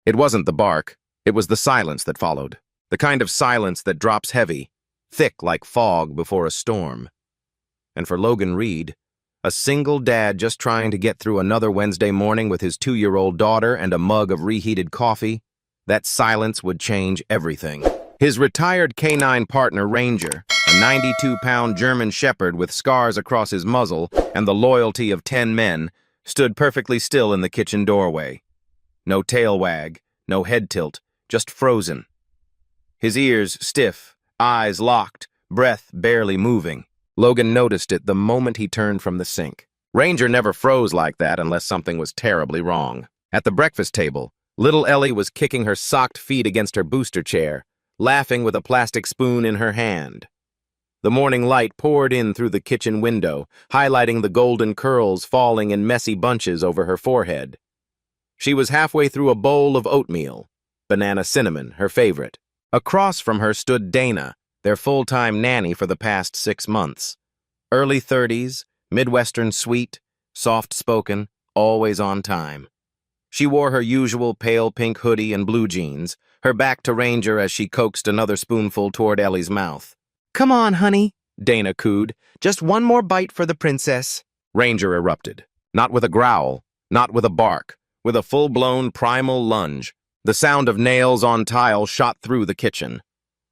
It wasn't the bark, it was the silence that followed. The kind of silence that drops heavy, thick like fog before a storm. And for Logan Reed, a single dad just trying to get through another Wednesday morning with his 2-year-old daughter and a mug of reheated coffee, that silence would change everything. His retired canine partner, Ranger, a 92-pound German shepherd with scars across his muzzle and the loyalty of 10 men, stood perfectly still in the kitchen doorway. No tail wag, no head tilt, just frozen. His ears stiff, eyes locked, breath barely moving. Logan noticed it the moment he turned from the sink. Ranger never froze like that unless something was terribly wrong. At the breakfast table, little Ellie was kicking her socked feet against her booster chair, laughing with a plastic spoon in her hand. The morning light poured in through the kitchen window, highlighting the golden curls falling in messy bunches over her forehead. She was halfway through a bowl of oatmeal, banana cinnamon, her favorite. Across from her stood Dana, their full-time nanny for the past 6 months. Early 30s, Midwestern sweet, soft-spoken, always on time. She wore her usual pale pink hoodie and blue jeans, her back to Ranger as she coaxed another spoonful toward Ellie's mouth. "Come on, honey," Dana cooed. "Just one more bite for the princess." Ranger erupted. Not with a growl, not with a bark, with a full-blown primal lunge. The sound of nails on tile shot through the kitchen.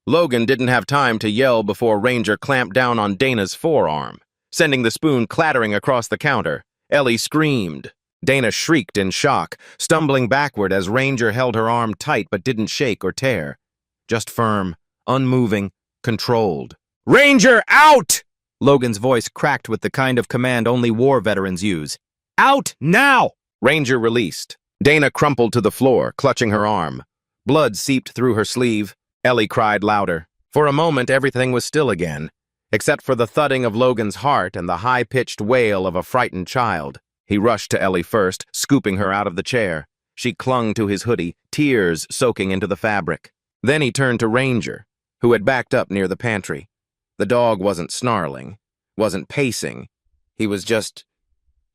Logan didn't have time to yell before Ranger clamped down on Dana's forearm, sending the spoon clattering across the counter. Ellie screamed. Dana shrieked in shock, stumbling backward as Ranger held her arm tight but didn't shake or tear. Just firm, unmoving, controlled. "Ranger, out!" Logan's voice cracked with the kind of command only war veterans use. "Out, now!" Ranger released. Dana crumpled to the floor, clutching her arm. Blood seeped through her sleeve. Ellie cried louder. For a moment, everything was still again, except for the thudding of Logan's heart and the high-pitched wail of a frightened child. He rushed to Ellie first, scooping her out of the chair. She clung to his hoodie, tears soaking into the fabric. Then he turned to Ranger, who had backed up near the pantry. The dog wasn't snarling, wasn't pacing. He was just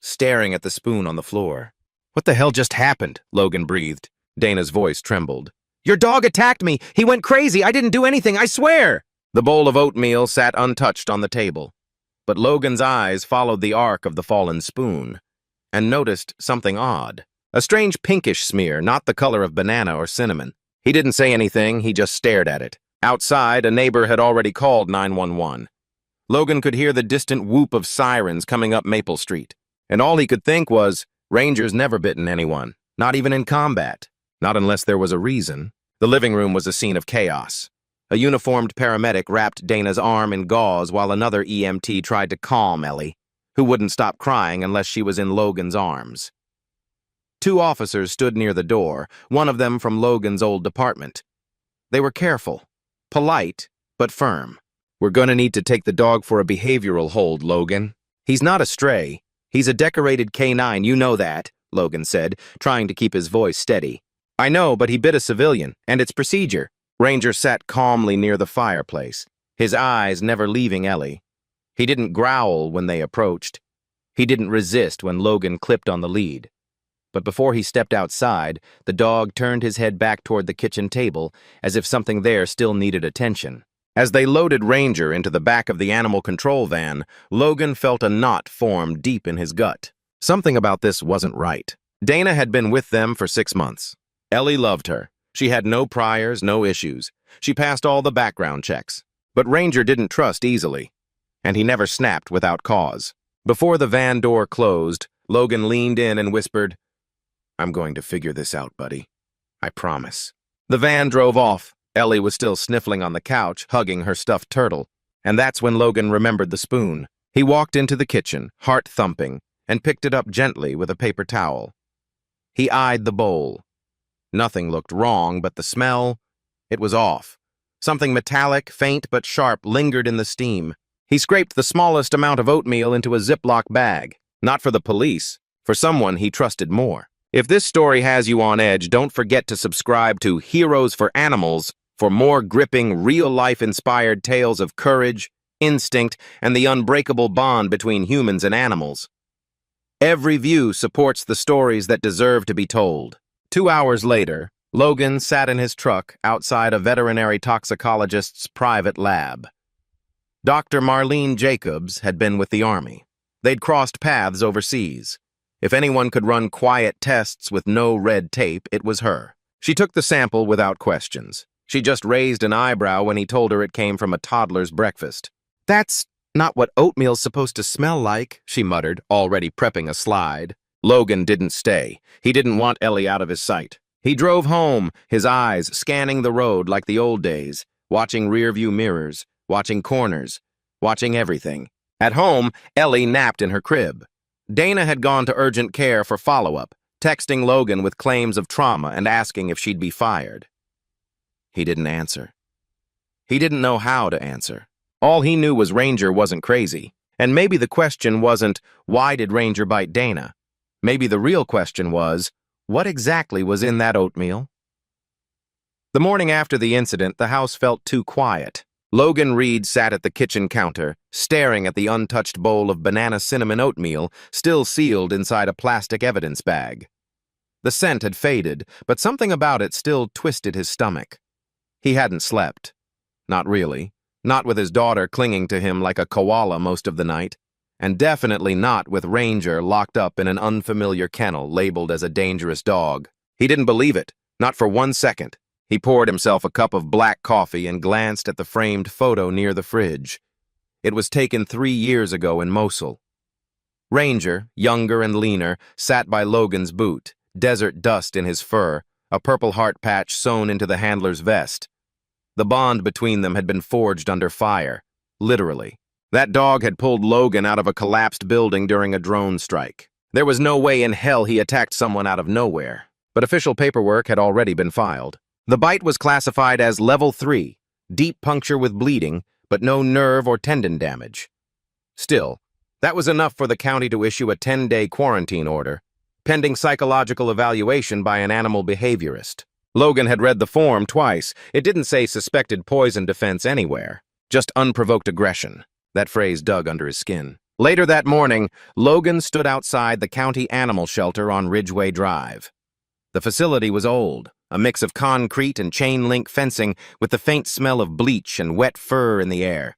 staring at the spoon on the floor. "What the hell just happened?" Logan breathed. Dana's voice trembled. "Your dog attacked me! He went crazy! I didn't do anything, I swear!" The bowl of oatmeal sat untouched on the table. But Logan's eyes followed the arc of the fallen spoon, and noticed something odd. A strange pinkish smear, not the color of banana or cinnamon. He didn't say anything, he just stared at it. Outside, a neighbor had already called 911. Logan could hear the distant whoop of sirens coming up Maple Street. And all he could think was, Ranger's never bitten anyone, not even in combat. Not unless there was a reason. The living room was a scene of chaos. A uniformed paramedic wrapped Dana's arm in gauze while another EMT tried to calm Ellie, who wouldn't stop crying unless she was in Logan's arms. 2 officers stood near the door, one of them from Logan's old department. They were careful, polite, but firm. "We're gonna need to take the dog for a behavioral hold, Logan. He's not a stray. He's a decorated canine, you know that," Logan said, trying to keep his voice steady. "I know, but he bit a civilian, and it's procedure." Ranger sat calmly near the fireplace, his eyes never leaving Ellie. He didn't growl when they approached. He didn't resist when Logan clipped on the lead. But before he stepped outside, the dog turned his head back toward the kitchen table, as if something there still needed attention. As they loaded Ranger into the back of the animal control van, Logan felt a knot form deep in his gut. Something about this wasn't right. Dana had been with them for 6 months. Ellie loved her. She had no priors, no issues. She passed all the background checks. But Ranger didn't trust easily, and he never snapped without cause. Before the van door closed, Logan leaned in and whispered, "I'm going to figure this out, buddy. I promise." The van drove off. Ellie was still sniffling on the couch, hugging her stuffed turtle. And that's when Logan remembered the spoon. He walked into the kitchen, heart thumping, and picked it up gently with a paper towel. He eyed the bowl. Nothing looked wrong, but the smell, it was off. Something metallic, faint but sharp, lingered in the steam. He scraped the smallest amount of oatmeal into a Ziploc bag. Not for the police, for someone he trusted more. If this story has you on edge, don't forget to subscribe to Heroes for Animals for more gripping, real-life-inspired tales of courage, instinct, and the unbreakable bond between humans and animals. Every view supports the stories that deserve to be told. 2 hours later, Logan sat in his truck outside a veterinary toxicologist's private lab. Dr. Marlene Jacobs had been with the Army. They'd crossed paths overseas. If anyone could run quiet tests with no red tape, it was her. She took the sample without questions. She just raised an eyebrow when he told her it came from a toddler's breakfast. "That's not what oatmeal's supposed to smell like," she muttered, already prepping a slide. Logan didn't stay. He didn't want Ellie out of his sight. He drove home, his eyes scanning the road like the old days, watching rearview mirrors, watching corners, watching everything. At home, Ellie napped in her crib. Dana had gone to urgent care for follow-up, texting Logan with claims of trauma and asking if she'd be fired. He didn't answer. He didn't know how to answer. All he knew was Ranger wasn't crazy. And maybe the question wasn't, why did Ranger bite Dana? Maybe the real question was, what exactly was in that oatmeal? The morning after the incident, the house felt too quiet. Logan Reed sat at the kitchen counter, staring at the untouched bowl of banana cinnamon oatmeal still sealed inside a plastic evidence bag. The scent had faded, but something about it still twisted his stomach. He hadn't slept. Not really. Not with his daughter clinging to him like a koala most of the night. And definitely not with Ranger locked up in an unfamiliar kennel labeled as a dangerous dog. He didn't believe it, not for 1 second. He poured himself a cup of black coffee and glanced at the framed photo near the fridge. It was taken 3 years ago in Mosul. Ranger, younger and leaner, sat by Logan's boot, desert dust in his fur, a purple heart patch sewn into the handler's vest. The bond between them had been forged under fire, literally. That dog had pulled Logan out of a collapsed building during a drone strike. There was no way in hell he attacked someone out of nowhere, but official paperwork had already been filed. The bite was classified as level 3, deep puncture with bleeding, but no nerve or tendon damage. Still, that was enough for the county to issue a 10-day quarantine order, pending psychological evaluation by an animal behaviorist. Logan had read the form twice. It didn't say suspected poison defense anywhere, just unprovoked aggression. That phrase dug under his skin. Later that morning, Logan stood outside the county animal shelter on Ridgeway Drive. The facility was old, a mix of concrete and chain-link fencing with the faint smell of bleach and wet fur in the air.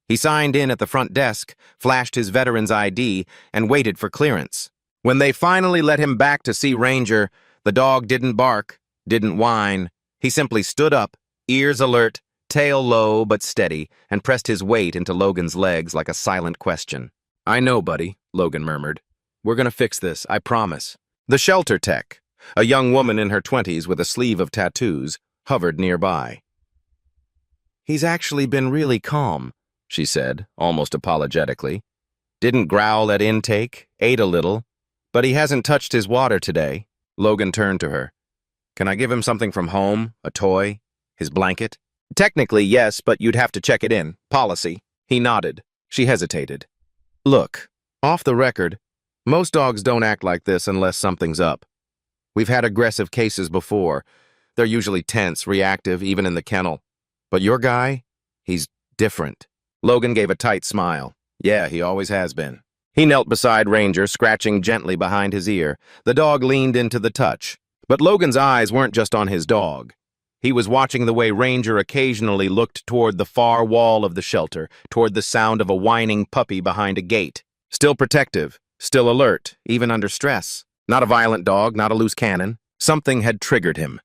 He signed in at the front desk, flashed his veteran's ID, and waited for clearance. When they finally let him back to see Ranger, the dog didn't bark, didn't whine. He simply stood up, ears alert, tail low but steady, and pressed his weight into Logan's legs like a silent question. "I know, buddy," Logan murmured. "We're gonna fix this, I promise." The shelter tech, a young woman in her 20s with a sleeve of tattoos, hovered nearby. "He's actually been really calm," she said, almost apologetically. "Didn't growl at intake, ate a little, but he hasn't touched his water today." Logan turned to her. "Can I give him something from home? A toy? His blanket?" "Technically, yes, but you'd have to check it in. Policy." He nodded. She hesitated. "Look, off the record, most dogs don't act like this unless something's up. We've had aggressive cases before. They're usually tense, reactive, even in the kennel. But your guy, he's different." Logan gave a tight smile. "Yeah, he always has been." He knelt beside Ranger, scratching gently behind his ear. The dog leaned into the touch. But Logan's eyes weren't just on his dog. He was watching the way Ranger occasionally looked toward the far wall of the shelter, toward the sound of a whining puppy behind a gate. Still protective, still alert, even under stress. Not a violent dog, not a loose cannon. Something had triggered him.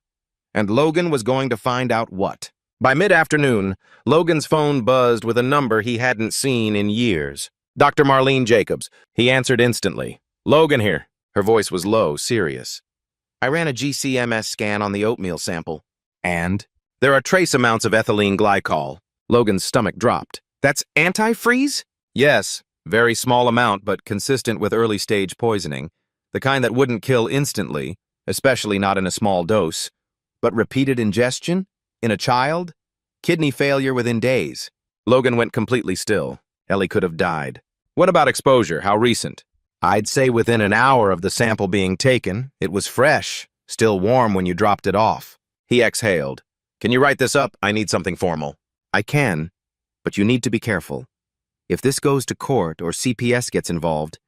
And Logan was going to find out what. By mid-afternoon, Logan's phone buzzed with a number he hadn't seen in years. Dr. Marlene Jacobs. He answered instantly. "Logan here." Her voice was low, serious. "I ran a GCMS scan on the oatmeal sample." "And?" "There are trace amounts of ethylene glycol." Logan's stomach dropped. "That's antifreeze?" "Yes, very small amount, but consistent with early-stage poisoning. The kind that wouldn't kill instantly, especially not in a small dose. But repeated ingestion? In a child? Kidney failure within days." Logan went completely still. Ellie could have died. "What about exposure? How recent?" "I'd say within an hour of the sample being taken. It was fresh, still warm when you dropped it off." He exhaled. "Can you write this up? I need something formal." "I can, but you need to be careful. If this goes to court or CPS gets involved,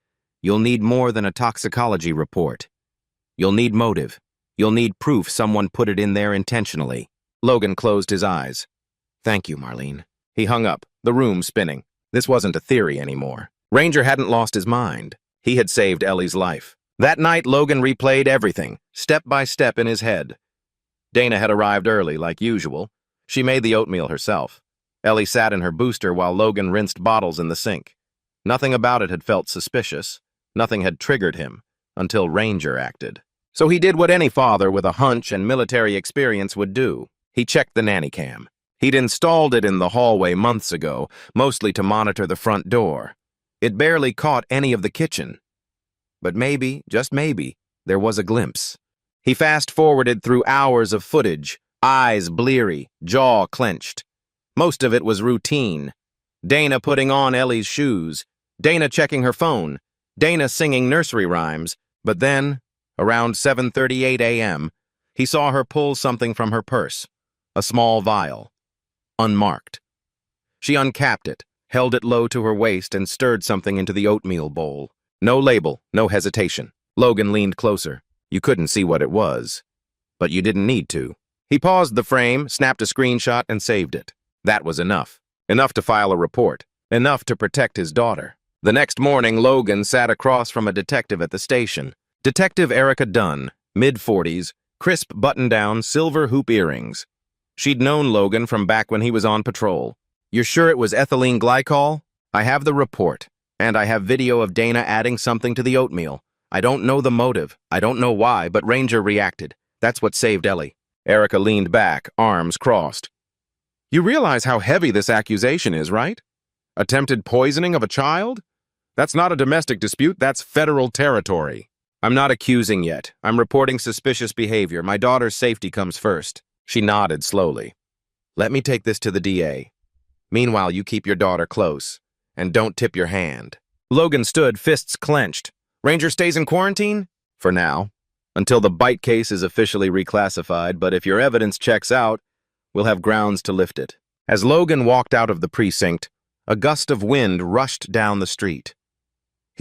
you'll need more than a toxicology report. You'll need motive. You'll need proof someone put it in there intentionally. Logan closed his eyes. Thank you, Marlene. He hung up, the room spinning. This wasn't a theory anymore. Ranger hadn't lost his mind. He had saved Ellie's life. That night, Logan replayed everything, step by step in his head. Dana had arrived early, like usual. She made the oatmeal herself. Ellie sat in her booster while Logan rinsed bottles in the sink. Nothing about it had felt suspicious. Nothing had triggered him, until Ranger acted. So he did what any father with a hunch and military experience would do. He checked the nanny cam. He'd installed it in the hallway months ago, mostly to monitor the front door. It barely caught any of the kitchen. But maybe, just maybe, there was a glimpse. He fast-forwarded through hours of footage, eyes bleary, jaw clenched. Most of it was routine. Dana putting on Ellie's shoes, Dana checking her phone, Dana singing nursery rhymes, but then, around 7:38 a.m., he saw her pull something from her purse, a small vial, unmarked. She uncapped it, held it low to her waist, and stirred something into the oatmeal bowl. No label, no hesitation. Logan leaned closer. You couldn't see what it was, but you didn't need to. He paused the frame, snapped a screenshot, and saved it. That was enough. Enough to file a report. Enough to protect his daughter. The next morning, Logan sat across from a detective at the station. Detective Erica Dunn, mid-40s, crisp button-down, silver hoop earrings. She'd known Logan from back when he was on patrol. You're sure it was ethylene glycol? I have the report, and I have video of Dana adding something to the oatmeal. I don't know the motive. I don't know why, but Ranger reacted. That's what saved Ellie. Erica leaned back, arms crossed. You realize how heavy this accusation is, right? Attempted poisoning of a child? That's not a domestic dispute, that's federal territory. I'm not accusing yet. I'm reporting suspicious behavior. My daughter's safety comes first. She nodded slowly. Let me take this to the DA. Meanwhile, you keep your daughter close, and don't tip your hand. Logan stood, fists clenched. Ranger stays in quarantine? For now. Until the bite case is officially reclassified, but if your evidence checks out, we'll have grounds to lift it. As Logan walked out of the precinct, a gust of wind rushed down the street.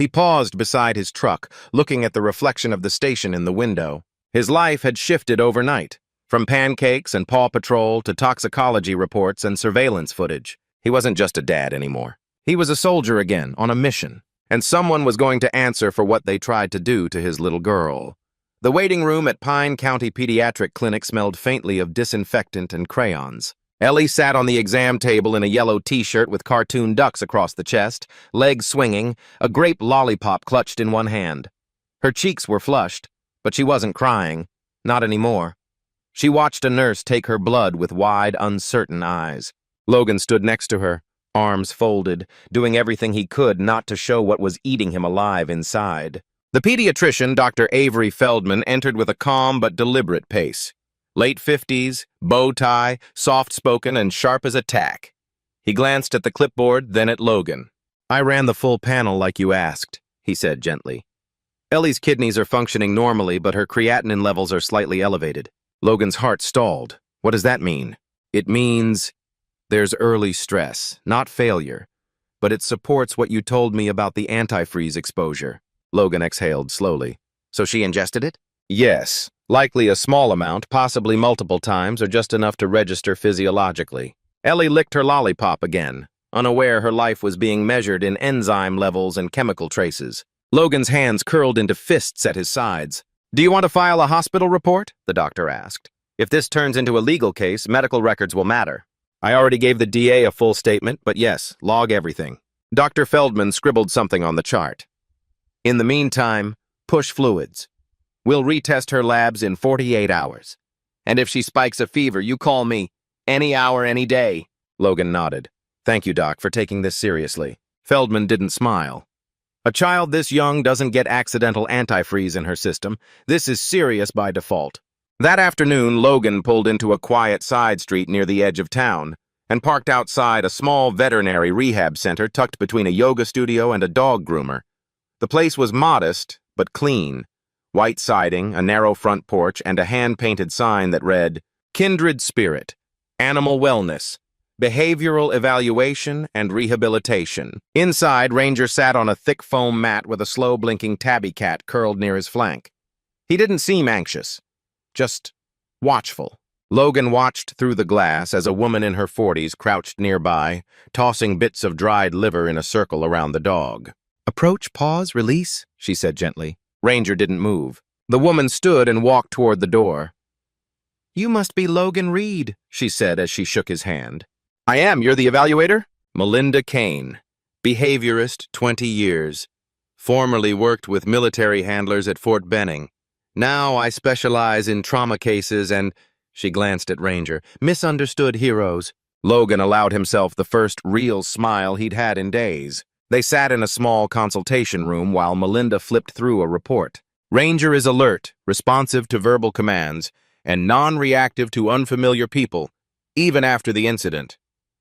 He paused beside his truck, looking at the reflection of the station in the window. His life had shifted overnight, from pancakes and Paw Patrol to toxicology reports and surveillance footage. He wasn't just a dad anymore. He was a soldier again, on a mission, and someone was going to answer for what they tried to do to his little girl. The waiting room at Pine County Pediatric Clinic smelled faintly of disinfectant and crayons. Ellie sat on the exam table in a yellow t-shirt with cartoon ducks across the chest, legs swinging, a grape lollipop clutched in one hand. Her cheeks were flushed, but she wasn't crying. Not anymore. She watched a nurse take her blood with wide, uncertain eyes. Logan stood next to her, arms folded, doing everything he could not to show what was eating him alive inside. The pediatrician, Dr. Avery Feldman, entered with a calm but deliberate pace. Late 50s, bow tie, soft-spoken, and sharp as a tack. He glanced at the clipboard, then at Logan. I ran the full panel like you asked, he said gently. Ellie's kidneys are functioning normally, but her creatinine levels are slightly elevated. Logan's heart stalled. What does that mean? It means there's early stress, not failure, but it supports what you told me about the antifreeze exposure. Logan exhaled slowly. So she ingested it? Yes. Likely a small amount, possibly multiple times, or just enough to register physiologically. Ellie licked her lollipop again, unaware her life was being measured in enzyme levels and chemical traces. Logan's hands curled into fists at his sides. Do you want to file a hospital report? The doctor asked. If this turns into a legal case, medical records will matter. I already gave the DA a full statement, but yes, log everything. Dr. Feldman scribbled something on the chart. In the meantime, push fluids. We'll retest her labs in 48 hours. And if she spikes a fever, you call me. Any hour, any day. Logan nodded. Thank you, Doc, for taking this seriously. Feldman didn't smile. A child this young doesn't get accidental antifreeze in her system. This is serious by default. That afternoon, Logan pulled into a quiet side street near the edge of town and parked outside a small veterinary rehab center tucked between a yoga studio and a dog groomer. The place was modest, but clean. White siding, a narrow front porch, and a hand-painted sign that read, Kindred Spirit, Animal Wellness, Behavioral Evaluation and Rehabilitation. Inside, Ranger sat on a thick foam mat with a slow-blinking tabby cat curled near his flank. He didn't seem anxious. just watchful. Logan watched through the glass as a woman in her 40s crouched nearby, tossing bits of dried liver in a circle around the dog. "Approach, pause, release," she said gently. Ranger didn't move. The woman stood and walked toward the door. "You must be Logan Reed," she said as she shook his hand. "I am. You're the evaluator?" Melinda Kane, behaviorist, 20 years. Formerly worked with military handlers at Fort Benning. Now I specialize in trauma cases and, she glanced at Ranger, misunderstood heroes. Logan allowed himself the first real smile he'd had in days. They sat in a small consultation room while Melinda flipped through a report. Ranger is alert, responsive to verbal commands, and non-reactive to unfamiliar people, even after the incident.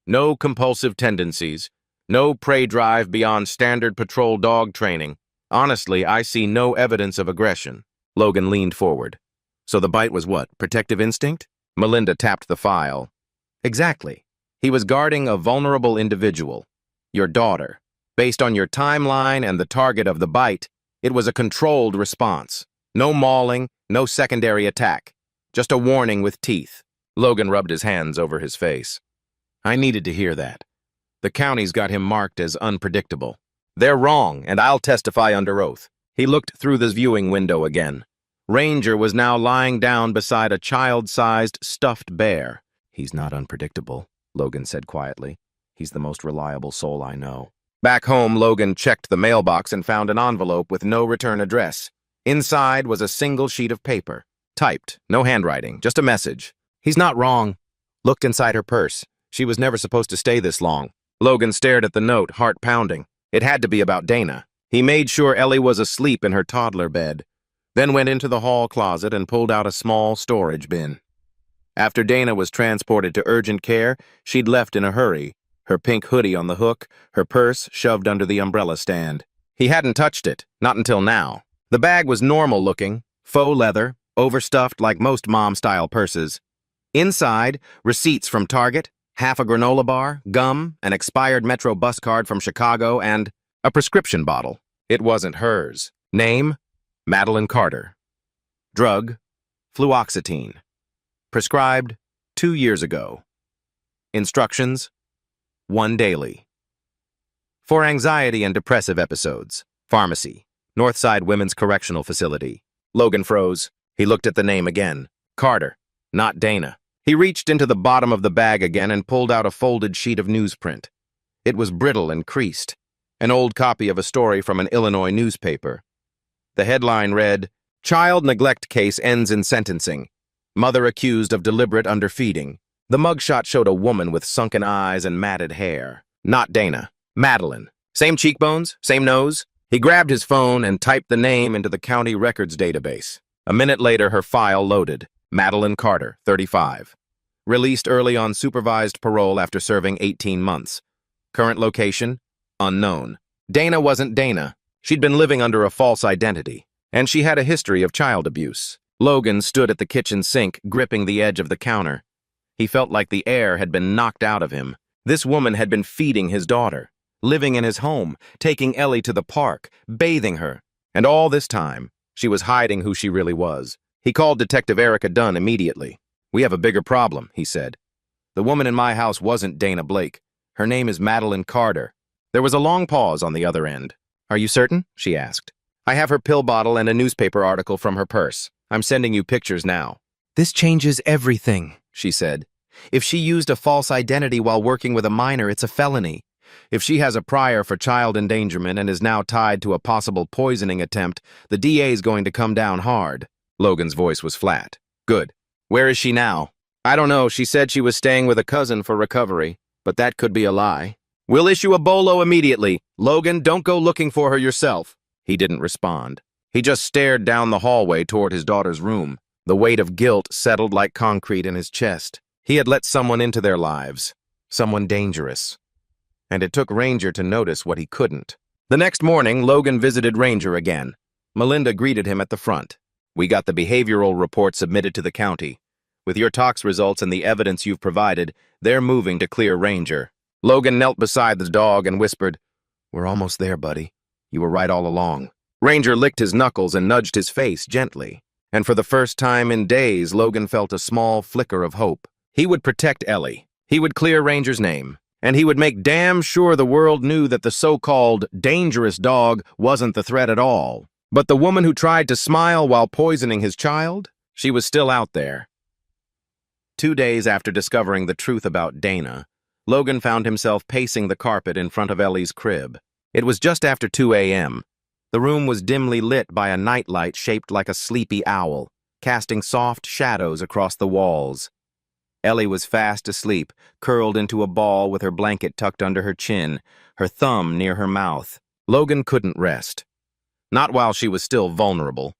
No compulsive tendencies, no prey drive beyond standard patrol dog training. Honestly, I see no evidence of aggression. Logan leaned forward. So the bite was what, protective instinct? Melinda tapped the file. Exactly. He was guarding a vulnerable individual, your daughter. Based on your timeline and the target of the bite, it was a controlled response. No mauling, no secondary attack. Just a warning with teeth. Logan rubbed his hands over his face. I needed to hear that. The county's got him marked as unpredictable. They're wrong, and I'll testify under oath. He looked through the viewing window again. Ranger was now lying down beside a child-sized stuffed bear. He's not unpredictable, Logan said quietly. He's the most reliable soul I know. Back home, Logan checked the mailbox and found an envelope with no return address. Inside was a single sheet of paper. Typed, no handwriting, just a message. He's not wrong. Looked inside her purse. She was never supposed to stay this long. Logan stared at the note, heart pounding. It had to be about Dana. He made sure Ellie was asleep in her toddler bed, then went into the hall closet and pulled out a small storage bin. After Dana was transported to urgent care, she'd left in a hurry, her pink hoodie on the hook, her purse shoved under the umbrella stand. He hadn't touched it, not until now. The bag was normal-looking, faux leather, overstuffed like most mom-style purses. Inside, receipts from Target, half a granola bar, gum, an expired Metro bus card from Chicago, and a prescription bottle. It wasn't hers. Name, Madeline Carter. Drug, fluoxetine. Prescribed 2 years ago. Instructions, 1 daily. For anxiety and depressive episodes. Pharmacy, Northside Women's Correctional Facility. Logan froze. He looked at the name again. Carter, not Dana. He reached into the bottom of the bag again and pulled out a folded sheet of newsprint. It was brittle and creased, an old copy of a story from an Illinois newspaper. The headline read, "Child neglect case ends in sentencing. Mother accused of deliberate underfeeding." The mugshot showed a woman with sunken eyes and matted hair. Not Dana. Madeline. Same cheekbones, same nose. He grabbed his phone and typed the name into the county records database. A minute later, her file loaded. Madeline Carter, 35. Released early on supervised parole after serving 18 months. Current location? Unknown. Dana wasn't Dana. She'd been living under a false identity, and she had a history of child abuse. Logan stood at the kitchen sink, gripping the edge of the counter. He felt like the air had been knocked out of him. This woman had been feeding his daughter, living in his home, taking Ellie to the park, bathing her. And all this time, she was hiding who she really was. He called Detective Erica Dunn immediately. "We have a bigger problem," he said. "The woman in my house wasn't Dana Blake. Her name is Madeline Carter." There was a long pause on the other end. "Are you certain?" she asked. "I have her pill bottle and a newspaper article from her purse. I'm sending you pictures now." "This changes everything," she said. "If she used a false identity while working with a minor, it's a felony. If she has a prior for child endangerment and is now tied to a possible poisoning attempt, the DA's going to come down hard." Logan's voice was flat. "Good. Where is she now?" "I don't know. She said she was staying with a cousin for recovery, but that could be a lie." "We'll issue a bolo immediately. Logan, don't go looking for her yourself." He didn't respond. He just stared down the hallway toward his daughter's room. The weight of guilt settled like concrete in his chest. He had let someone into their lives, someone dangerous. And it took Ranger to notice what he couldn't. The next morning, Logan visited Ranger again. Melinda greeted him at the front. "We got the behavioral report submitted to the county. With your tox results and the evidence you've provided, they're moving to clear Ranger." Logan knelt beside the dog and whispered, "We're almost there, buddy. You were right all along." Ranger licked his knuckles and nudged his face gently. And for the first time in days, Logan felt a small flicker of hope. He would protect Ellie. He would clear Ranger's name. And he would make damn sure the world knew that the so-called dangerous dog wasn't the threat at all. But the woman who tried to smile while poisoning his child, she was still out there. 2 days after discovering the truth about Dana, Logan found himself pacing the carpet in front of Ellie's crib. It was just after 2 a.m. The room was dimly lit by a nightlight shaped like a sleepy owl, casting soft shadows across the walls. Ellie was fast asleep, curled into a ball with her blanket tucked under her chin, her thumb near her mouth. Logan couldn't rest. Not while she was still vulnerable.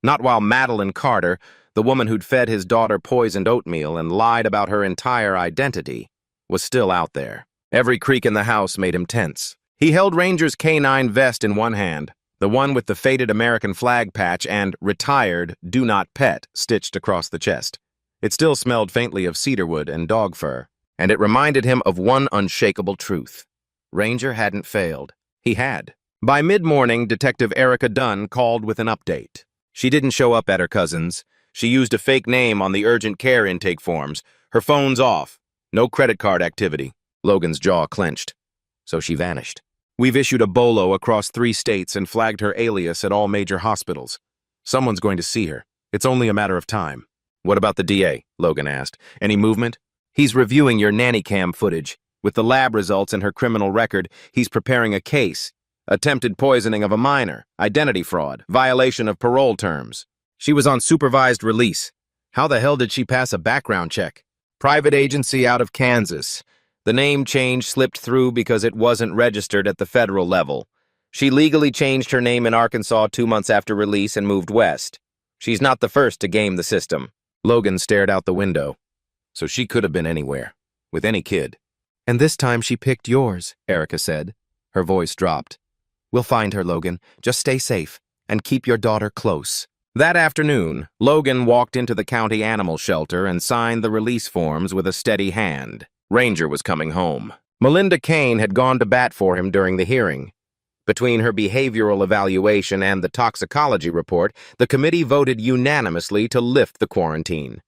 Not while Madeline Carter, the woman who'd fed his daughter poisoned oatmeal and lied about her entire identity, was still out there. Every creak in the house made him tense. He held Ranger's canine vest in one hand, the one with the faded American flag patch and "Retired, Do Not Pet" stitched across the chest. It still smelled faintly of cedarwood and dog fur, and it reminded him of one unshakable truth. Ranger hadn't failed. He had. By mid-morning, Detective Erica Dunn called with an update. She didn't show up at her cousin's. She used a fake name on the urgent care intake forms. Her phone's off. No credit card activity. Logan's jaw clenched. So she vanished. We've issued a bolo across 3 states and flagged her alias at all major hospitals. Someone's going to see her. It's only a matter of time. What about the DA? Logan asked. Any movement? He's reviewing your nanny cam footage. With the lab results and her criminal record, he's preparing a case. Attempted poisoning of a minor, identity fraud, violation of parole terms. She was on supervised release. How the hell did she pass a background check? Private agency out of Kansas. The name change slipped through because it wasn't registered at the federal level. She legally changed her name in Arkansas 2 months after release and moved west. She's not the first to game the system. Logan stared out the window. So she could have been anywhere, with any kid. And this time she picked yours, Erica said. Her voice dropped. We'll find her, Logan. Just stay safe and keep your daughter close. That afternoon, Logan walked into the county animal shelter and signed the release forms with a steady hand. Ranger was coming home. Melinda Kane had gone to bat for him during the hearing. Between her behavioral evaluation and the toxicology report, the committee voted unanimously to lift the quarantine.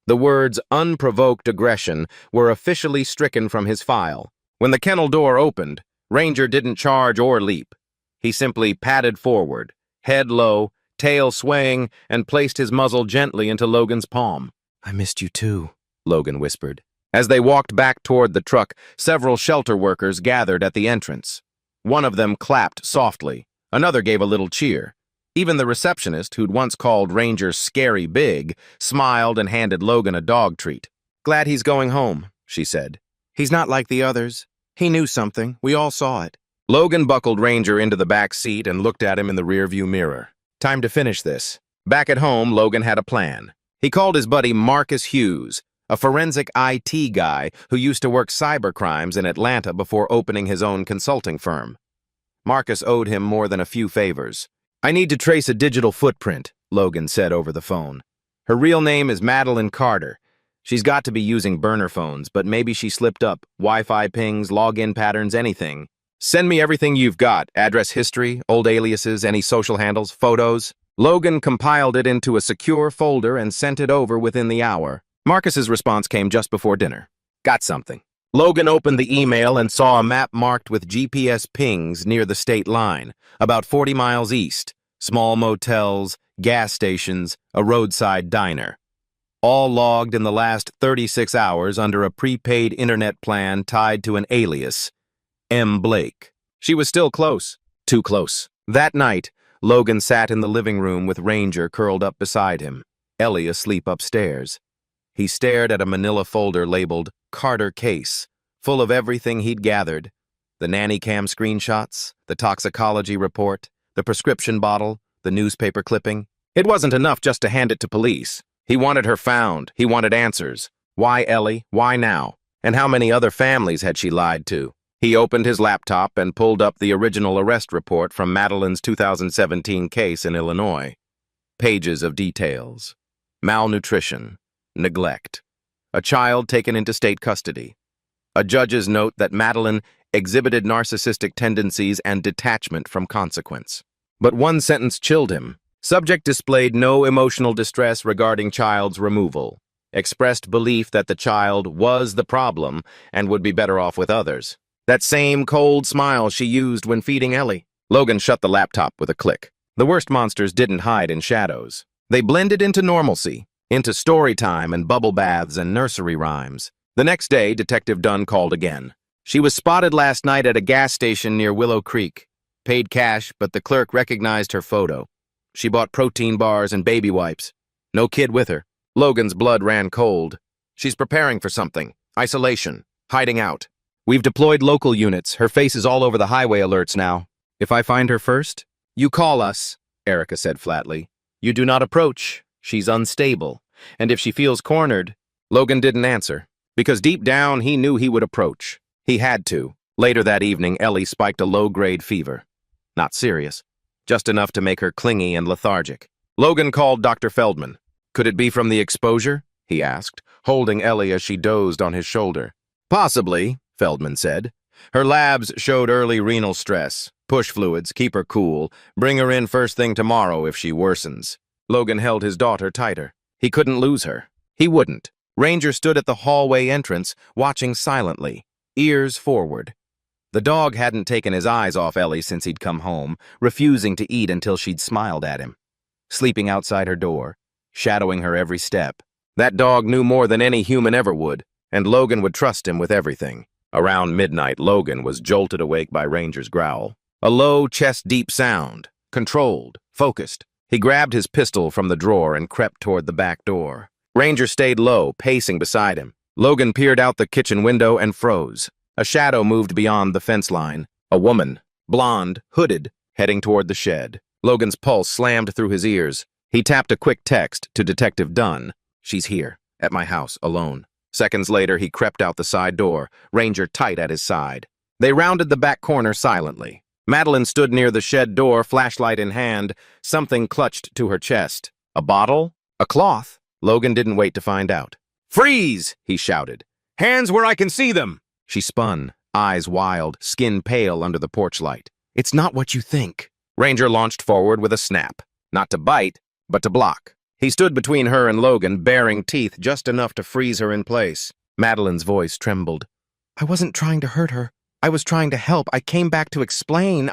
The words "unprovoked aggression" were officially stricken from his file. When the kennel door opened, Ranger didn't charge or leap. He simply padded forward, head low, tail swaying, and placed his muzzle gently into Logan's palm. I missed you too, Logan whispered. As they walked back toward the truck, several shelter workers gathered at the entrance. One of them clapped softly. Another gave a little cheer. Even the receptionist, who'd once called Ranger scary big, smiled and handed Logan a dog treat. Glad he's going home, she said. He's not like the others. He knew something. We all saw it. Logan buckled Ranger into the back seat and looked at him in the rearview mirror. Time to finish this. Back at home, Logan had a plan. He called his buddy Marcus Hughes, a forensic IT guy who used to work cybercrimes in Atlanta before opening his own consulting firm. Marcus owed him more than a few favors. I need to trace a digital footprint, Logan said over the phone. Her real name is Madeline Carter. She's got to be using burner phones, but maybe she slipped up. Wi-Fi pings, login patterns, anything. Send me everything you've got. Address history, old aliases, any social handles, photos. Logan compiled it into a secure folder and sent it over within the hour. Marcus's response came just before dinner. Got something. Logan opened the email and saw a map marked with GPS pings near the state line, about 40 miles east. Small motels, gas stations, a roadside diner. All logged in the last 36 hours under a prepaid internet plan tied to an alias, M. Blake. She was still close. Too close. That night, Logan sat in the living room with Ranger curled up beside him, Ellie asleep upstairs. He stared at a manila folder labeled Carter Case, full of everything he'd gathered. The nanny cam screenshots, the toxicology report, the prescription bottle, the newspaper clipping. It wasn't enough just to hand it to police. He wanted her found. He wanted answers. Why Ellie? Why now? And how many other families had she lied to? He opened his laptop and pulled up the original arrest report from Madeline's 2017 case in Illinois. Pages of details. Malnutrition. Neglect. A child taken into state custody. A judge's note that Madeline exhibited narcissistic tendencies and detachment from consequence. But one sentence chilled him. Subject displayed no emotional distress regarding child's removal. Expressed belief that the child was the problem and would be better off with others. That same cold smile she used when feeding Ellie. Logan shut the laptop with a click. The worst monsters didn't hide in shadows. They blended into normalcy, into story time and bubble baths and nursery rhymes. The next day, Detective Dunn called again. She was spotted last night at a gas station near Willow Creek. Paid cash, but the clerk recognized her photo. She bought protein bars and baby wipes. No kid with her. Logan's blood ran cold. She's preparing for something. Isolation. Hiding out. We've deployed local units. Her face is all over the highway alerts now. If I find her first, you call us, Erica said flatly. You do not approach. She's unstable. And if she feels cornered, Logan didn't answer. Because deep down, he knew he would approach. He had to. Later that evening, Ellie spiked a low-grade fever. Not serious. Just enough to make her clingy and lethargic. Logan called Dr. Feldman. Could it be from the exposure? He asked, holding Ellie as she dozed on his shoulder. Possibly, Feldman said. Her labs showed early renal stress. Push fluids, keep her cool, bring her in first thing tomorrow if she worsens. Logan held his daughter tighter. He couldn't lose her. He wouldn't. Ranger stood at the hallway entrance, watching silently, ears forward. The dog hadn't taken his eyes off Ellie since he'd come home, refusing to eat until she'd smiled at him. Sleeping outside her door, shadowing her every step. That dog knew more than any human ever would, and Logan would trust him with everything. Around midnight, Logan was jolted awake by Ranger's growl. A low, chest-deep sound, controlled, focused. He grabbed his pistol from the drawer and crept toward the back door. Ranger stayed low, pacing beside him. Logan peered out the kitchen window and froze. A shadow moved beyond the fence line. A woman, blonde, hooded, heading toward the shed. Logan's pulse slammed through his ears. He tapped a quick text to Detective Dunn. She's here, at my house, alone. Seconds later, he crept out the side door, Ranger tight at his side. They rounded the back corner silently. Madeline stood near the shed door, flashlight in hand, something clutched to her chest. A bottle? A cloth? Logan didn't wait to find out. Freeze! He shouted. Hands where I can see them! She spun, eyes wild, skin pale under the porch light. It's not what you think. Ranger launched forward with a snap. Not to bite, but to block. He stood between her and Logan, baring teeth just enough to freeze her in place. Madeline's voice trembled. I wasn't trying to hurt her. I was trying to help. I came back to explain.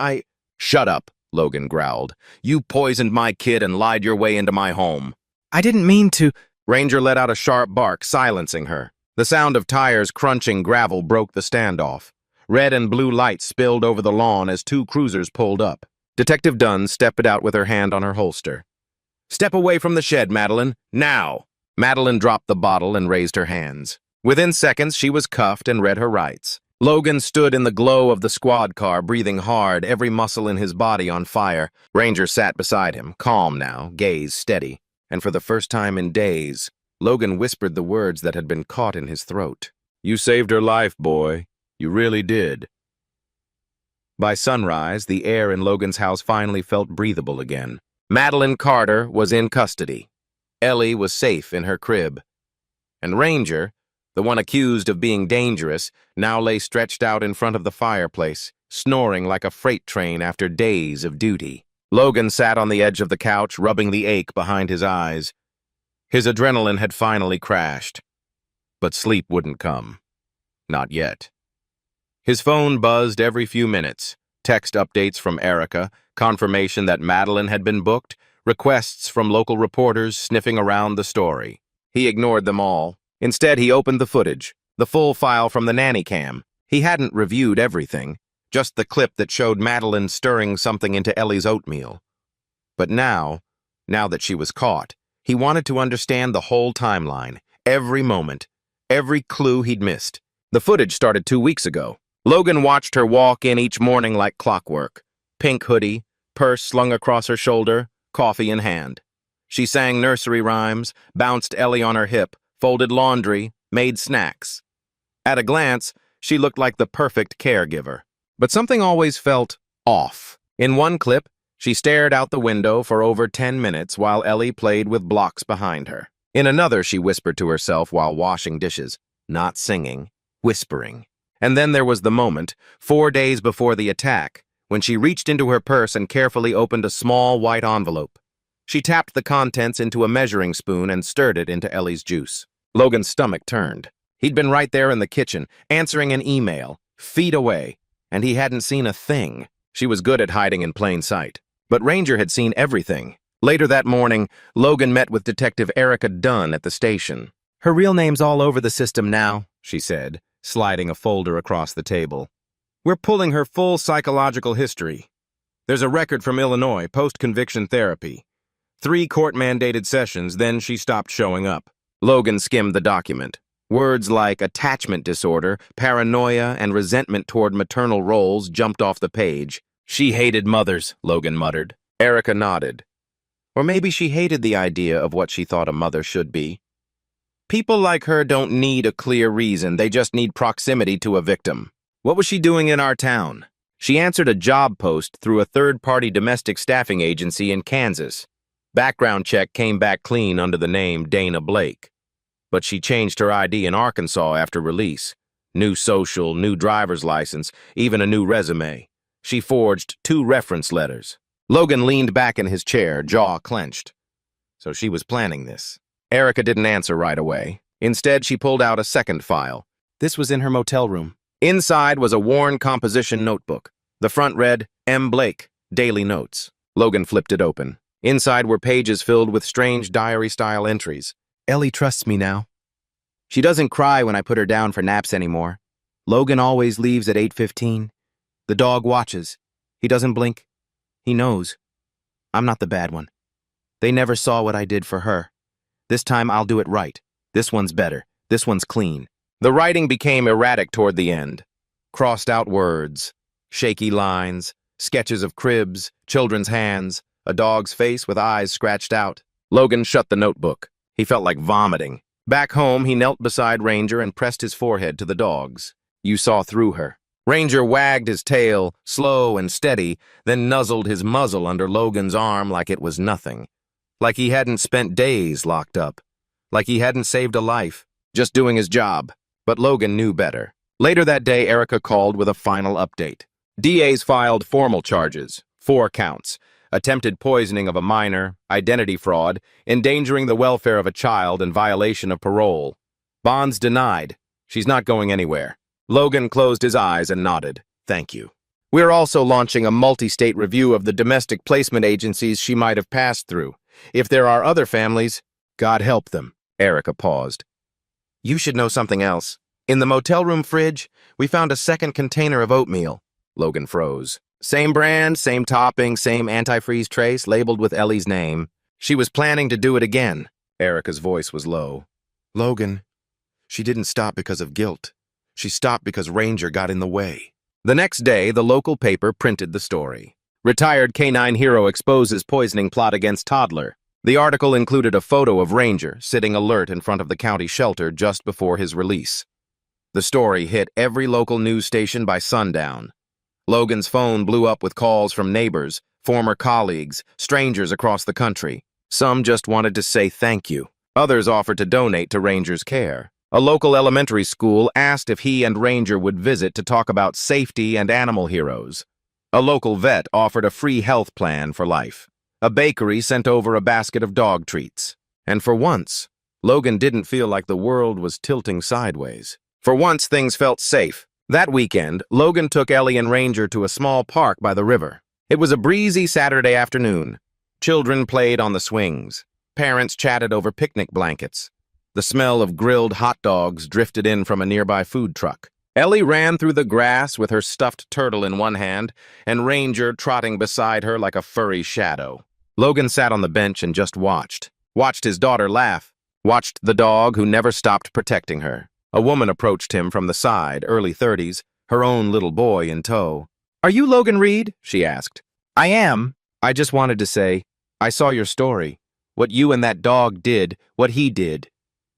Shut up, Logan growled. You poisoned my kid and lied your way into my home. I didn't mean to. Ranger let out a sharp bark, silencing her. The sound of tires crunching gravel broke the standoff. Red and blue lights spilled over the lawn as two cruisers pulled up. Detective Dunn stepped out with her hand on her holster. Step away from the shed, Madeline. Now! Madeline dropped the bottle and raised her hands. Within seconds, she was cuffed and read her rights. Logan stood in the glow of the squad car, breathing hard, every muscle in his body on fire. Ranger sat beside him, calm now, gaze steady. And for the first time in days, Logan whispered the words that had been caught in his throat. You saved her life, boy. You really did. By sunrise, the air in Logan's house finally felt breathable again. Madeline Carter was in custody. Ellie was safe in her crib. And Ranger, the one accused of being dangerous, now lay stretched out in front of the fireplace, snoring like a freight train after days of duty. Logan sat on the edge of the couch, rubbing the ache behind his eyes. His adrenaline had finally crashed. But sleep wouldn't come. Not yet. His phone buzzed every few minutes. Text updates from Erica, confirmation that Madeline had been booked, requests from local reporters sniffing around the story. He ignored them all. Instead, he opened the footage, the full file from the nanny cam. He hadn't reviewed everything, just the clip that showed Madeline stirring something into Ellie's oatmeal. But now that she was caught, he wanted to understand the whole timeline, every moment, every clue he'd missed. The footage started 2 weeks ago. Logan watched her walk in each morning like clockwork. Pink hoodie, purse slung across her shoulder, coffee in hand. She sang nursery rhymes, bounced Ellie on her hip, folded laundry, made snacks. At a glance, she looked like the perfect caregiver. But something always felt off. In one clip, she stared out the window for over 10 minutes while Ellie played with blocks behind her. In another, she whispered to herself while washing dishes, not singing, whispering. And then there was the moment, 4 days before the attack, when she reached into her purse and carefully opened a small white envelope. She tapped the contents into a measuring spoon and stirred it into Ellie's juice. Logan's stomach turned. He'd been right there in the kitchen, answering an email, feet away, and he hadn't seen a thing. She was good at hiding in plain sight. But Ranger had seen everything. Later that morning, Logan met with Detective Erica Dunn at the station. "Her real name's all over the system now," she said, sliding a folder across the table. "We're pulling her full psychological history. There's a record from Illinois, post-conviction therapy. 3 court-mandated sessions, then she stopped showing up." Logan skimmed the document. Words like attachment disorder, paranoia, and resentment toward maternal roles jumped off the page. "She hated mothers," Logan muttered. Erica nodded. Or maybe she hated the idea of what she thought a mother should be. People like her don't need a clear reason, they just need proximity to a victim. What was she doing in our town? She answered a job post through a third-party domestic staffing agency in Kansas. Background check came back clean under the name Dana Blake. But she changed her ID in Arkansas after release. New social, new driver's license, even a new resume. She forged 2 reference letters. Logan leaned back in his chair, jaw clenched. So she was planning this. Erica didn't answer right away. Instead, she pulled out a second file. This was in her motel room. Inside was a worn composition notebook. The front read, M. Blake, Daily Notes. Logan flipped it open. Inside were pages filled with strange diary-style entries. "Ellie trusts me now. She doesn't cry when I put her down for naps anymore. Logan always leaves at 8:15. The dog watches. He doesn't blink. He knows. I'm not the bad one. They never saw what I did for her. This time I'll do it right. This one's better. This one's clean." The writing became erratic toward the end. Crossed out words, shaky lines, sketches of cribs, children's hands, a dog's face with eyes scratched out. Logan shut the notebook. He felt like vomiting. Back home, he knelt beside Ranger and pressed his forehead to the dog's. You saw through her. Ranger wagged his tail, slow and steady, then nuzzled his muzzle under Logan's arm like it was nothing. Like he hadn't spent days locked up. Like he hadn't saved a life. Just doing his job. But Logan knew better. Later that day, Erica called with a final update. DAs filed formal charges, 4 counts. Attempted poisoning of a minor, identity fraud, endangering the welfare of a child, and violation of parole. Bonds denied. She's not going anywhere. Logan closed his eyes and nodded. Thank you. We're also launching a multi-state review of the domestic placement agencies she might have passed through. If there are other families, God help them. Erica paused. You should know something else. In the motel room fridge, we found a second container of oatmeal. Logan froze. Same brand, same topping, same antifreeze trace, labeled with Ellie's name. She was planning to do it again. Erica's voice was low. Logan, she didn't stop because of guilt. She stopped because Ranger got in the way. The next day, the local paper printed the story. Retired K-9 hero exposes poisoning plot against toddler. The article included a photo of Ranger sitting alert in front of the county shelter just before his release. The story hit every local news station by sundown. Logan's phone blew up with calls from neighbors, former colleagues, strangers across the country. Some just wanted to say thank you. Others offered to donate to Ranger's care. A local elementary school asked if he and Ranger would visit to talk about safety and animal heroes. A local vet offered a free health plan for life. A bakery sent over a basket of dog treats. And for once, Logan didn't feel like the world was tilting sideways. For once, things felt safe. That weekend, Logan took Ellie and Ranger to a small park by the river. It was a breezy Saturday afternoon. Children played on the swings. Parents chatted over picnic blankets. The smell of grilled hot dogs drifted in from a nearby food truck. Ellie ran through the grass with her stuffed turtle in one hand, and Ranger trotting beside her like a furry shadow. Logan sat on the bench and just watched. Watched his daughter laugh. Watched the dog who never stopped protecting her. A woman approached him from the side, early 30s, her own little boy in tow. Are you Logan Reed? She asked. I am. I just wanted to say, I saw your story. What you and that dog did, what he did.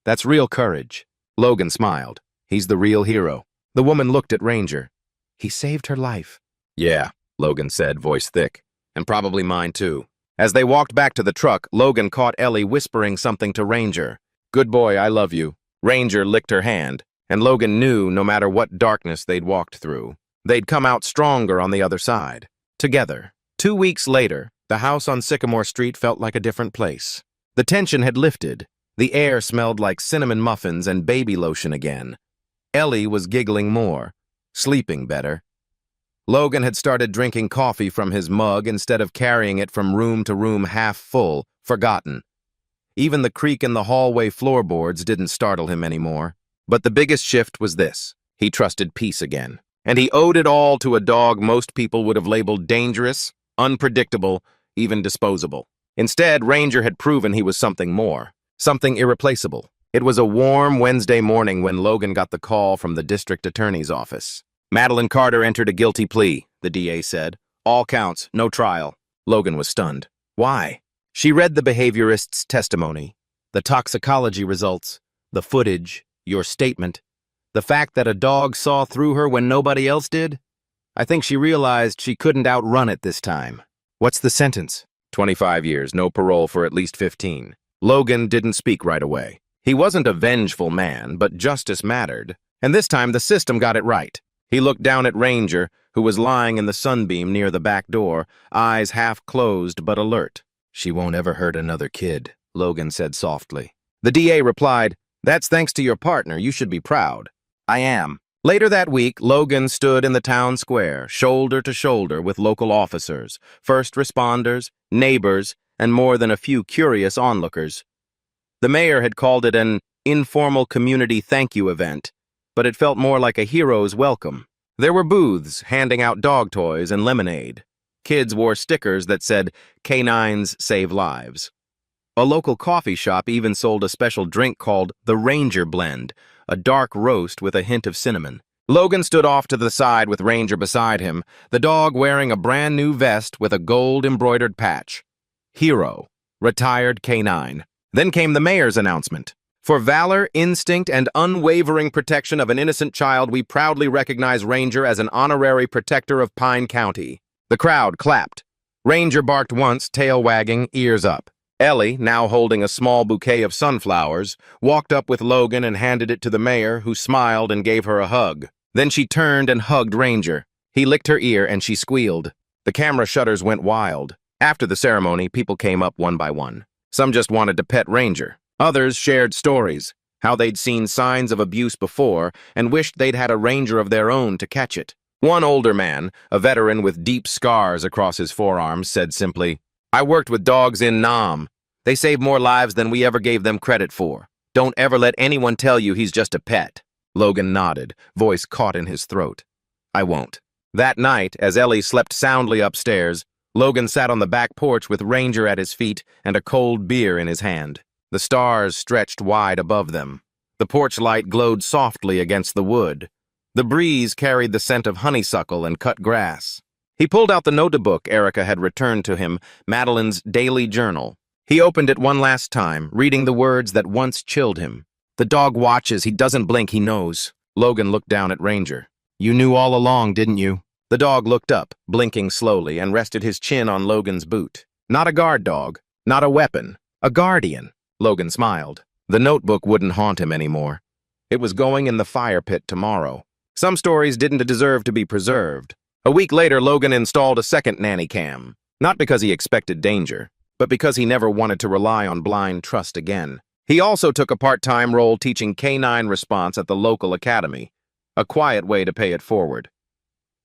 That's real courage. Logan smiled. He's the real hero. The woman looked at Ranger. He saved her life. Yeah, Logan said, voice thick. And probably mine too. As they walked back to the truck, Logan caught Ellie whispering something to Ranger. Good boy, I love you. Ranger licked her hand, and Logan knew no matter what darkness they'd walked through, they'd come out stronger on the other side. Together. 2 weeks later, the house on Sycamore Street felt like a different place. The tension had lifted. The air smelled like cinnamon muffins and baby lotion again. Ellie was giggling more, sleeping better. Logan had started drinking coffee from his mug instead of carrying it from room to room half full, forgotten. Even the creak in the hallway floorboards didn't startle him anymore. But the biggest shift was this. He trusted peace again. And he owed it all to a dog most people would have labeled dangerous, unpredictable, even disposable. Instead, Ranger had proven he was something more, something irreplaceable. It was a warm Wednesday morning when Logan got the call from the district attorney's office. Madeline Carter entered a guilty plea, the DA said. All counts, no trial. Logan was stunned. Why? She read the behaviorist's testimony, the toxicology results, the footage, your statement, the fact that a dog saw through her when nobody else did. I think she realized she couldn't outrun it this time. What's the sentence? 25 years, no parole for at least 15. Logan didn't speak right away. He wasn't a vengeful man, but justice mattered. And this time the system got it right. He looked down at Ranger, who was lying in the sunbeam near the back door, eyes half closed but alert. She won't ever hurt another kid, Logan said softly. The DA replied, That's thanks to your partner. You should be proud. I am. Later that week, Logan stood in the town square, shoulder to shoulder with local officers, first responders, neighbors, and more than a few curious onlookers. The mayor had called it an informal community thank you event, but it felt more like a hero's welcome. There were booths handing out dog toys and lemonade. Kids wore stickers that said, Canines Save Lives. A local coffee shop even sold a special drink called the Ranger Blend, a dark roast with a hint of cinnamon. Logan stood off to the side with Ranger beside him, the dog wearing a brand new vest with a gold-embroidered patch. Hero, retired canine. Then came the mayor's announcement. For valor, instinct, and unwavering protection of an innocent child, we proudly recognize Ranger as an honorary protector of Pine County. The crowd clapped. Ranger barked once, tail wagging, ears up. Ellie, now holding a small bouquet of sunflowers, walked up with Logan and handed it to the mayor, who smiled and gave her a hug. Then she turned and hugged Ranger. He licked her ear and she squealed. The camera shutters went wild. After the ceremony, people came up one by one. Some just wanted to pet Ranger. Others shared stories, how they'd seen signs of abuse before and wished they'd had a Ranger of their own to catch it. One older man, a veteran with deep scars across his forearms, said simply, I worked with dogs in Nam. They saved more lives than we ever gave them credit for. Don't ever let anyone tell you he's just a pet. Logan nodded, voice caught in his throat. I won't. That night, as Ellie slept soundly upstairs, Logan sat on the back porch with Ranger at his feet and a cold beer in his hand. The stars stretched wide above them. The porch light glowed softly against the wood. The breeze carried the scent of honeysuckle and cut grass. He pulled out the notebook Erica had returned to him, Madeline's daily journal. He opened it one last time, reading the words that once chilled him. The dog watches, he doesn't blink, he knows. Logan looked down at Ranger. You knew all along, didn't you? The dog looked up, blinking slowly, and rested his chin on Logan's boot. Not a guard dog, not a weapon, a guardian. Logan smiled. The notebook wouldn't haunt him anymore. It was going in the fire pit tomorrow. Some stories didn't deserve to be preserved. A week later, Logan installed a second nanny cam. Not because he expected danger, but because he never wanted to rely on blind trust again. He also took a part-time role teaching canine response at the local academy, a quiet way to pay it forward.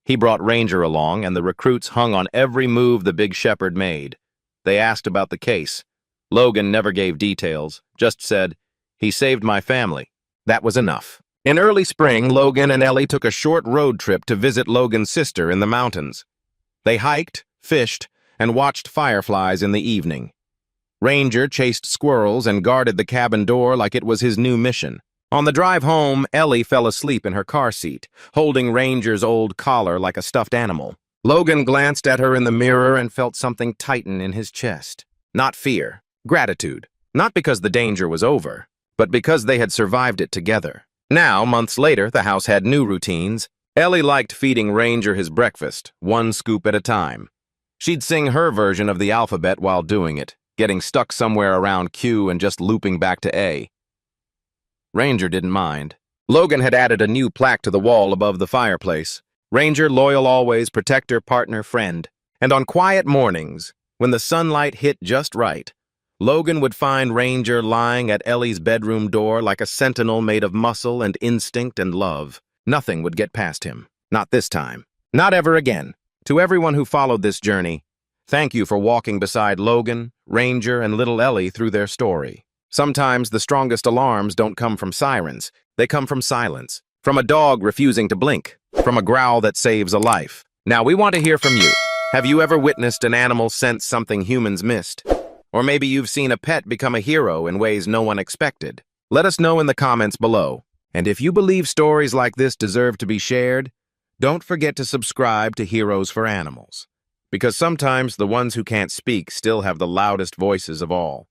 He brought Ranger along, and the recruits hung on every move the big shepherd made. They asked about the case. Logan never gave details, just said, he saved my family. That was enough. In early spring, Logan and Ellie took a short road trip to visit Logan's sister in the mountains. They hiked, fished, and watched fireflies in the evening. Ranger chased squirrels and guarded the cabin door like it was his new mission. On the drive home, Ellie fell asleep in her car seat, holding Ranger's old collar like a stuffed animal. Logan glanced at her in the mirror and felt something tighten in his chest. Not fear, gratitude. Not because the danger was over, but because they had survived it together. Now, months later, the house had new routines. Ellie liked feeding Ranger his breakfast, one scoop at a time. She'd sing her version of the alphabet while doing it, getting stuck somewhere around Q and just looping back to A. Ranger didn't mind. Logan had added a new plaque to the wall above the fireplace. Ranger, loyal always, protector, partner, friend. And on quiet mornings, when the sunlight hit just right, Logan would find Ranger lying at Ellie's bedroom door like a sentinel made of muscle and instinct and love. Nothing would get past him. Not this time. Not ever again. To everyone who followed this journey, thank you for walking beside Logan, Ranger, and little Ellie through their story. Sometimes the strongest alarms don't come from sirens. They come from silence. From a dog refusing to blink. From a growl that saves a life. Now, we want to hear from you. Have you ever witnessed an animal sense something humans missed? Or maybe you've seen a pet become a hero in ways no one expected. Let us know in the comments below. And if you believe stories like this deserve to be shared, don't forget to subscribe to Heroes for Animals. Because sometimes the ones who can't speak still have the loudest voices of all.